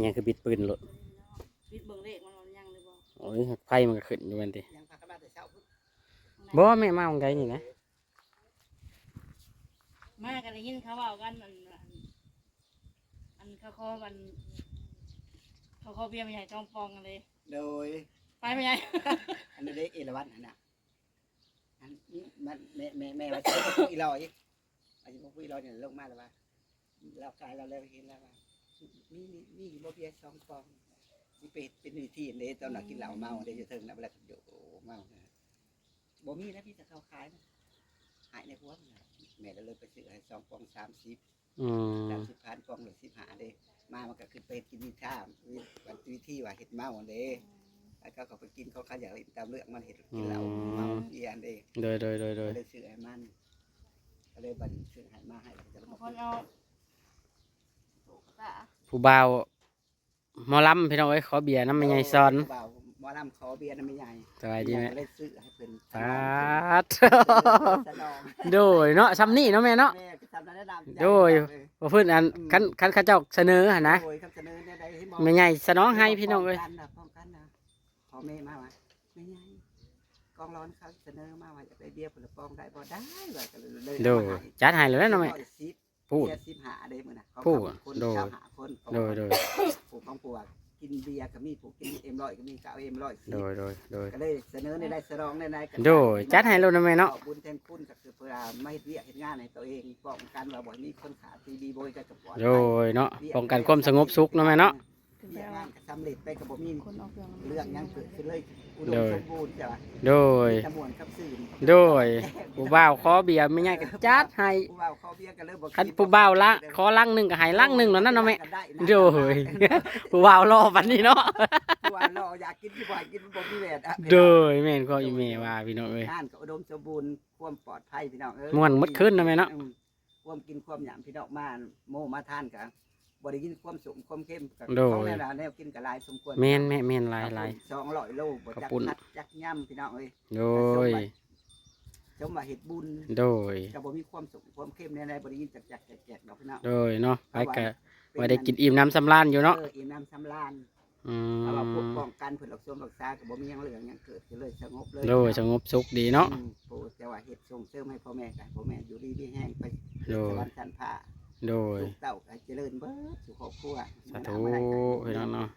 เนี่ยคือบิดปืนโลด ปิดเบิ่งเลขมันยังเลยบ่ โอ้ยไฟมันก็ขึ้นอยู่มันติ ยังพากันมาแต่เช้าพุ่น บ่แม่มาของใดนี่นะ มากันได้ยินเขาเว้ากันอันเขาขอกันเขาขอเบียร์มาใหญ่จองปองกันเลย โดย ไปไม่ใหญ่ อันนั้นเด็กเอราวัณนั่นน่ะอันนี้มันแม่ว่าจะพวกอีลอยอาจจะพวกอีลอยเนี่ยลงมาแล้วว่าเรากายเราเลยเห็นแล้วว่านี่บ่เบียร์2 ปองสิเป็นวิธีเด้ตอนน่ะกินเหล้าเมาได้อยู่เทิงน่ะเวลาอยู่เมาบ่มีนะพี่จะเข้าขายนะหายในพวกน่ะแม่เลยไปซื้อให้2 ปอง 30 อืม 30,000 ปองหรือ15เด้มามันก็คือไปกินวิชาวันวิธีว่าเฮ็ดเมาเด้แล้วก็เขาไปกินเขาอยากเล่นตามเรื่องมันเฮ็ดกินเหล้าเมาเบียร์เด้ โดย เลยซื้อให้มันก็เลยบัดซื้อให้มาให้จะ บาง มา คนเอาโตกตา ผู้บ่าวหมอลำพี่น้องเอ้ยขอเบียร์น้ำไม่ใหญ่ซ้อน บ่าวหมอลำขอเบียร์น้ำไม่ใหญ่ สบายดีไหม เลยซื้อให้เพิ่น ปาด สนอง โดยเนาะซ้ำนี่เนาะแม่เนาะ แม่ก็ทำนั้นดำ โดย ว่าเพิ่นอันคันเขาเจ้าเสนอหั่นนะ โดยคำเสนอเนี่ยได้ให้มอง แม่ใหญ่สนองให้พี่น้องเอ้ย ป้องกันนะพ่อแม่มาว่าไม่ใหญ่กองร้อนเขาเสนอมาว่าจะไปเบียร์ผลปองได้บ่ได้ว่าก็เลย โดยจัดให้เลยเนาะแม่พูด เบียร์15ได้มื้อน่ะเขา พูด คน โดย ชาวหาคน โดย ผู้ของผู้ว่ากินเบียร์ก็มีผู้กินM100ก็มีก็เอาM100 โดยโดย ก็เลยเสนอในได้สรองในก็ โดยจัดให้เลยเนาะแม่เนาะ ขอบุญแทนคุณก็คือเพื่อไม่เรียกเฮ็ดงานให้ตัวเองป้องกันว่าบ่มีคนขาตีดีโบยก็จะปลอด โดยเนาะป้องกันความสงบสุขเนาะแม่เนาะ ขึ้น เรี ไป ยก เอา งานก็สำเร็จไปก็บ่มี คนออกเครื่อง เรื่องหยังเกิดขึ้นเลยอุดมสมบูรณ์จ้ะ โดย ตะมวนกับสื่อ โดยผู้บ่าวขอเบียร์ไม่ใหญ่ก็จัดให้ ผู้บ่าวขอเบียร์ก็เลยบ่ คันผู้บ่าวละขอลังหนึงก็ให้ลังหนึงแล้วนั่นเนาะแม่โดย ผู้บ่าวรอบัดนี้เนาะ ผู้บ่าวรออยากกินที่บ่อยกินบ่มีแวดอะ โดยแม่นก็อีเมว่าพี่น้องเอ้ย งานก็อุดมสมบูรณ์ความปลอดภัยพี่น้องเอ้ย ม่วนหมดคืนนะแม่เนาะ ความกินความหยามพี่น้องมาโมมาทานกันบ่ได้กินความสุขความเข้มกับ โดย ของแน่แนวกินกับหลายสมควร แม่นหลาย 200 โลบ่ ขอบ จัก คุณ นัดจักย่ำพี่น้องเอ้ย โดย จมว่าเฮ็ดบุญ โดย ก็บ่มีความสุขความเข้มแน่ๆบ่ได้กินจักแจกดอกพี่น้อง โดยเนาะไปก็ว่าได้กินอิ่มน้ำสำราญอยู่เนาะ อิ่มน้ำสำราญ อื เพราะว่าพวก ม ป้องกันเพิ่นรักษารักษาก็บ่มีหยังเหลือหยังเกิดขึ้นเลยสงบเลย โดยสงบสุขดีเนาะ ปู่แต่ว่าเฮ็ดส่งเสริมให้พ่อแม่กันพ่อแม่อยู่ดีมีแห้งไป โดย สวรรค์ชั้นฟ้า โดย ลูกเต้าก็เจริญเบิดสู่ครอบครัว สาธุพี่น้องเนาะ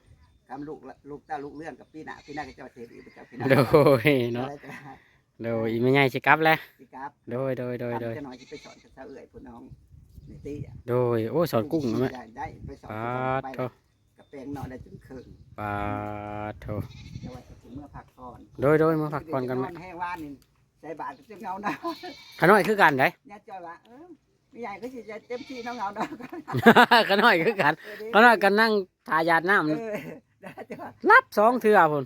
คำลูกเต้าลูกเรื่องกับปีหน้าก็เจ้าเทวีเจ้าพี่น้า โดยเนาะ แล้วก็ โดยอีไม่ใหญ่สิกลับแล้ว สิครับ โดย จะหน่อยที่ไปสอนกับเจ้าเอ๋ยผู้น้องในตีอ่ะ โดยโอ้สอนกุ้งนะแม่ ได้ไปสอน ปาด ไป โถ กับแปลงเนาะได้ถึงครึ่ง ปาดโถ แต่ว่าจะถึงเมื่อพักผ่อน โดยมาพักผ่อนกันไหม แห้งว่านนี่ใจบาดจะเงาเนาะ ขน้อยคือกันได เนี่ยจอยว่าไม่ใหญ่ก็สิจะเต็มที่เนาะเงาเนาะ ขน้อยคือกันขน้อยกันนั่งทายาดน้ำ ได้จ้ะ รับสองเทื่อพุ่น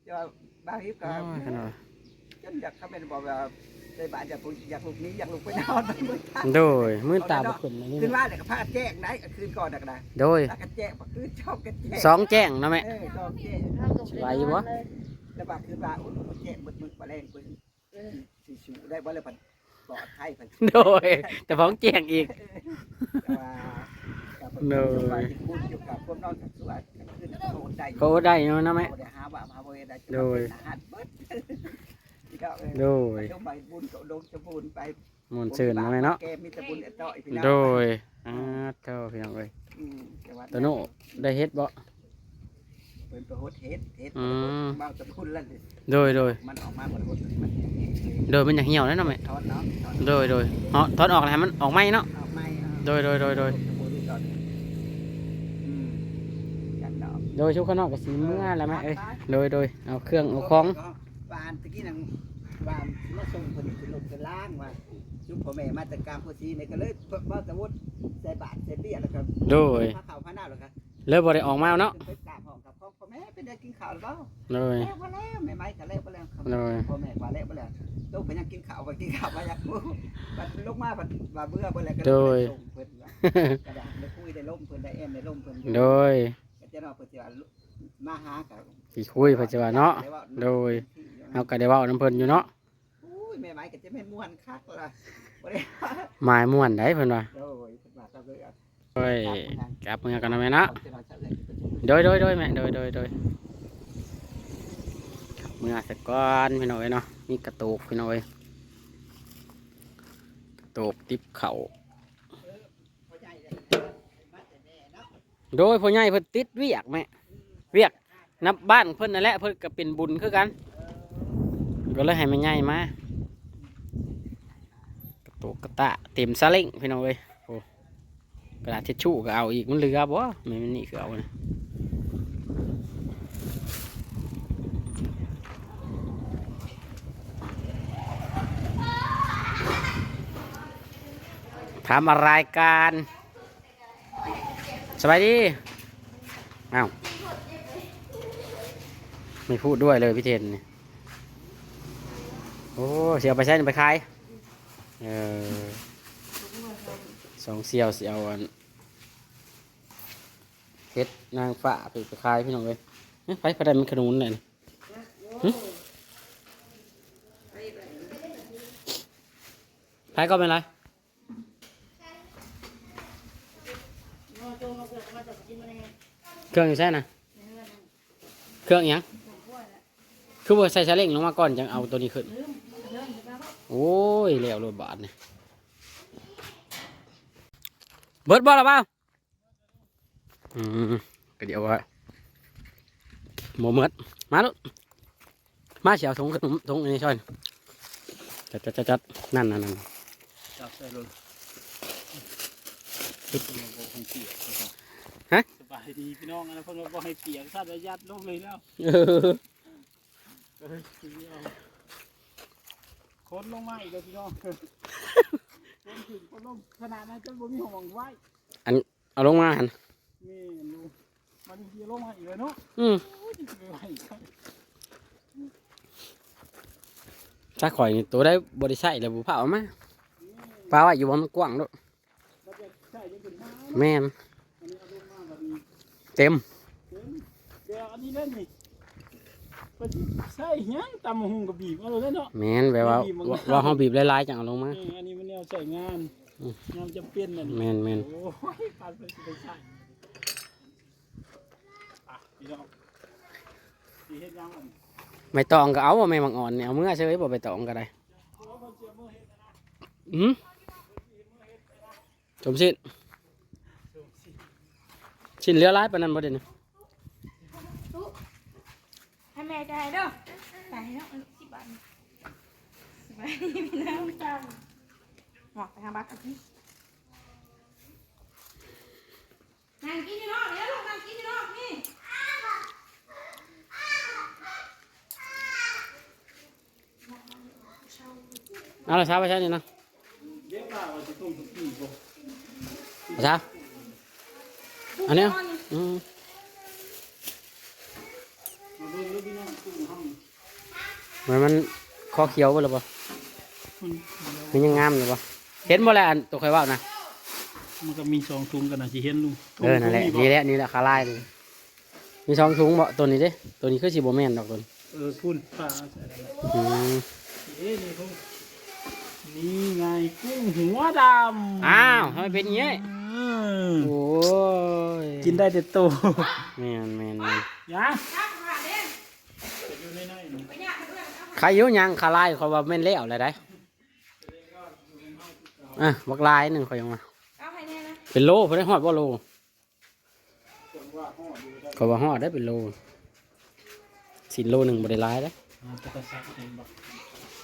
จอยบางทีก็ โอ้ยขน้อย จนอยากเขาเป็นบอกว่าใจบาดอยากลุกนี้อยากลุกไปนอนไปมือตา โดยมือตาบ่ขึ้นเลยนี่ ขึ้นว่าเดี๋ยวก็พาแจ้งไหนคืนก่อนเดี๋ยวก็ได้ โดย แล้วก็แจ้งคืนชอบกันแจ้ง สองแจ้งนะแม่ ชอบแจ้ง ไหวอยู่บ่ แล้วบางคืนว่าแจ้งมึกปลาแรงปืนสิชูได้บ่เลยปันปลอดภัยปัน โดย แต่ฟ้องแจ้งอีก แต่ว่าบุญอยู่กับพวกน้องกับสวัสดิ์ขึ้นโหดได้ เขาได้เนาะนะแม่ หาว่ามาเวได้ โดย หัดเบิด โดย ต้องไปบุญก็ลงจะบุญไป หมุนซื่นนะแม่เนาะ แกมีแต่บุญต่อยพี่น้อง โดยเท่าพี่น้องเอ้ยตัวโน่ได้เฮ็ดบ่ เป็นตัวโหดเฮ็ดบางจะพุ่นแล้ว โดย มันออกมาหมดมัน โดยมันอยากเหี่ยวแล้วเนาะแม่ ทอดเนาะ โดยเนาะถอดออกแล้วให้มันออกไหมเนาะ ออกไม่ โดย กันดอก โดยชุกข้างนอกก็สีเมื่อแล้วแม่เอ้ยโดยเอาเครื่องเอาของ บานตะกี้นั่งบานมาส่งคนขึ้นรถขึ้นล่างว่าชุบพ่อแม่มาแต่กลางโพสีนี่ก็เลยบ่ตะวุฒใส่บาทใส่เบี้ยแล้วก็ โดย พาเข้าพาหน้าแล้วก็ เลยบ่ได้ออกมาเนาะ ไปกราบห้องกับพ่อแม่ไปได้กินข้าวหรือเปล่า โดย แล้วบ่แล้วแม่ไม้ก็แล้วบ่แล้วครับ โดย พ่อแม่ว่าแล้วบ่แล้วลูกเพิ่นยังกินข้าวบ่กินข้าวบ่อยากรู้บัดลูกมาบัดว่าเบื่อบ่แล้วก็เลยส่งเพิ่นว่ากระดาษได้คุยได้ล่มเพิ่นได้แอมได้ล่มเพิ่น โดย ก็จะเนาะเพิ่นสิว่ามาหากับ สิคุยเพิ่นจะว่าเนาะโดยเฮาก็ได้เว้านำเพิ่นอยู่เนาะ อุ้ยแม่ไม้ก็จะแม่นม่วนคักล่ะบ่ได้ หมายม่วนได้เพิ่นว่า โดยเพิ่นว่าก็เลย โอ้ย กลับมื้อนั้น กลับเมื่อกันนะแม่เนาะ เอาแต่เราจะเอื้อนไป โดยแม่โดยเมื่อสักก้อนพี่น้อยเนาะมีกระตูกพี่น้อยกระตูกติบเข่า พ่อใหญ่เลยมาแต่แน่เนาะ โดยพ่อใหญ่เพิ่นติดเวียกแม่เวียกนับบ้านเพิ่นนั่นแหละเพิ่นก็เป็นบุญคือกันก็เลยให้แม่ใหญ่มากระตูกกระตะเต็มซาเล้งพี่น้อยโอ้กระดาษทิชชู่ก็เอาอีกมันเหลือบ่ไม่มันนี่คือเอานะทำอะไรกันสบายดีอ้าวไม่พูดด้วยเลยพี่เทนเนี่ยโอ้เสียวไปใช้ไปขายสองเสียวเสียวอันเฮ็ดนางฟ้าไปขายพี่น้องเลยไปประเด็นมันขนุนเลยนะขายก็เป็นไรเครื่องอยู่ใช่นะเครื่องยังคือว่าใส่ซาเล้งลงมาก่อนจังเอาตัวนี้ขึ้นโอ้ยเหลวโลบาทเนี่ยเบิดบอลหรือเปล่าก็เดี๋ยวว่าหมูเมิดมาลูกมาเฉียวถุงขนมถุงอันนี้ช่อยจัดนั่น จับใส่ลงฮะสบายดีพี่น้องนะเพิ่นบ่ให้เปียกซะระยัดลงเลยแล้วคนลงมาอีกแล้วพี่น้องคนถึงคนลงขนาดนั้นจนบ่มีห้องไว้ เอาลงมาหัน นี่ลูกมันเดียวลงมาอีกแล้วเนาะโอ้ยจะไปไหวครับ ถ้าข่อยนี่ตัวได้บริษัทแล้วบุพเอามาปลาว่าอยู่บนมันกว้างด้วย มันจะใช่ยังเป็นน้ำ แม่น อันนี้เอาลงมาแบบนี้ เต็ม เดี๋ยวอันนี้เล่นนี่เป็นใช่ยังตำหุงกับบีบเอาเลยเนาะ แม่นแบบว่าห้องบีบลายๆจังเอาลงมา อันนี้มันแนวใช้งานงานจำเป็นนั่น แม่น โอ้ยปานไปสิใช่พี่น้องสีเฮ็ดยังอัน ไม่ตองก็เอาไม่บางอ่อนเนี่ยเอาเมื่อใช่ไหมบ่ไปตองก็ได้จมชิ้นเหลือร้ายปานนั้นบ่เด่น ให้แม่ใจเด้อไปเนาะ10 บาทไปพี่น้องจังหมอกไปทางบ้านกันนั่งกินอยู่นอกเดี๋ยวลูกนั่งกินอยู่นอกนี่ เอาละช้าไปใช่นี่นะ เดี๋ยวว่าจะต้มสุกี้บ่ ช้าอันนี้ มาเบิ่งแล้วพี่น้องกุ้งห้อง มันคอเขียวไปหรือเปล่ามันยังงามอยู่ปะเห็นบ่แล้วอันตัวใครว่านะ มันก็มี2ถุงกันน่ะสิเห็นลุง นั่นแหละนี่แหละคาไล่เลยมี2 ถุงบ่ตัวนี้เด้ตัวนี้คือสิบ่แม่นดอกตัวนี้ พุ่นปลาใส่แล้ว นี่พวกนี่ไงกุ้งหัวดำ อ้าวทำไมเป็นอย่างนี้โอ้ย กินได้แต่โต แม่น ยะ จักมาเด้ อยู่ในๆหนู ไปยากเพื่อนเอา ใครอยู่ยังคาไล่เขาว่าแม่นเลี้ยวอะไรได้บักลายหนึ่งเขายังมา เอาให้แน่นะ เป็นโลเพิ่นได้ฮอดบ่โลเขาว่าฮอดได้เป็นโลสินโลหนึ่งบ่ได้หลายเด้ จะกระซักเองบอก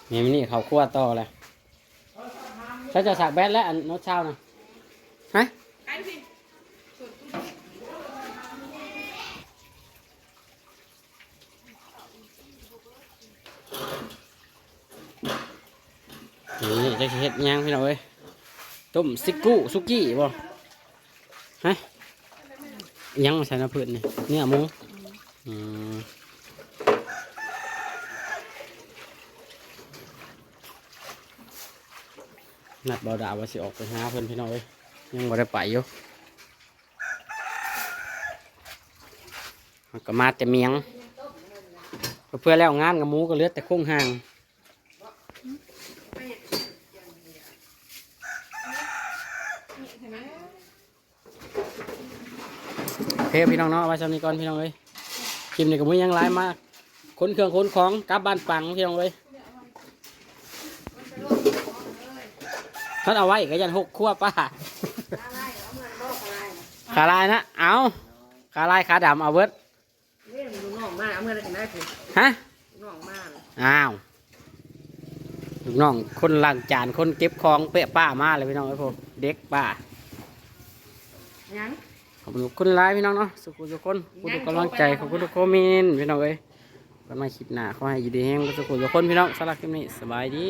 แม่นี่เขาคั่วต่อเลยถ้าจะสักแบดแล้วอันโน้ตเช้านะฮะ ไอ้พี่ นี่จะเฮ็ดหยังพี่น้องเอ้ยต้มซิกุซุกี้บ่ฮะหยังมาใส่น้ำพืชนี่เนื้อหมูนัดบ่าวดาวว่าสิออกไปหาเพิ่นพี่น้องเอ้ยยังบ่ได้ไปอยู่มันก็มาแต่เมียงเพื่อแล้วงานกับหมูก็เหลือแต่โครงห่าง เ เคพี่น้องเนาะไว้สำนี้ก่อนพี่น้องเอ้ยคลิปนี้ก็มุ่งยังไลฟ์มากขนเครื่องขนของกลับบ้านปังพี่น้องเอ้ยท่านเอาไว้ก็ยันหกขั้วป้าขาลายนะเอาขาลายขาดำเอาเบิด เล่นลูกน้องมาเอาเมื่อไรกันได้สิ ฮะ ลูกน้องมา อ้าวลูกน้องคนล้างจานคนเก็บของเปะป้ามาเลยพี่น้องไอ้พวกเด็กป้า ยัง ขอบคุณคุณหลายพี่น้องเนาะสุขุทุกคนขอบคุณทุกกำลังใจขอบคุณทุกคอมเมนต์พี่น้องเอ้ยกันมาคลิปหน้าขอให้อยู่ดีแห้งสุขุทุกคนพี่น้องสำหรับคลิปนี้สบายดี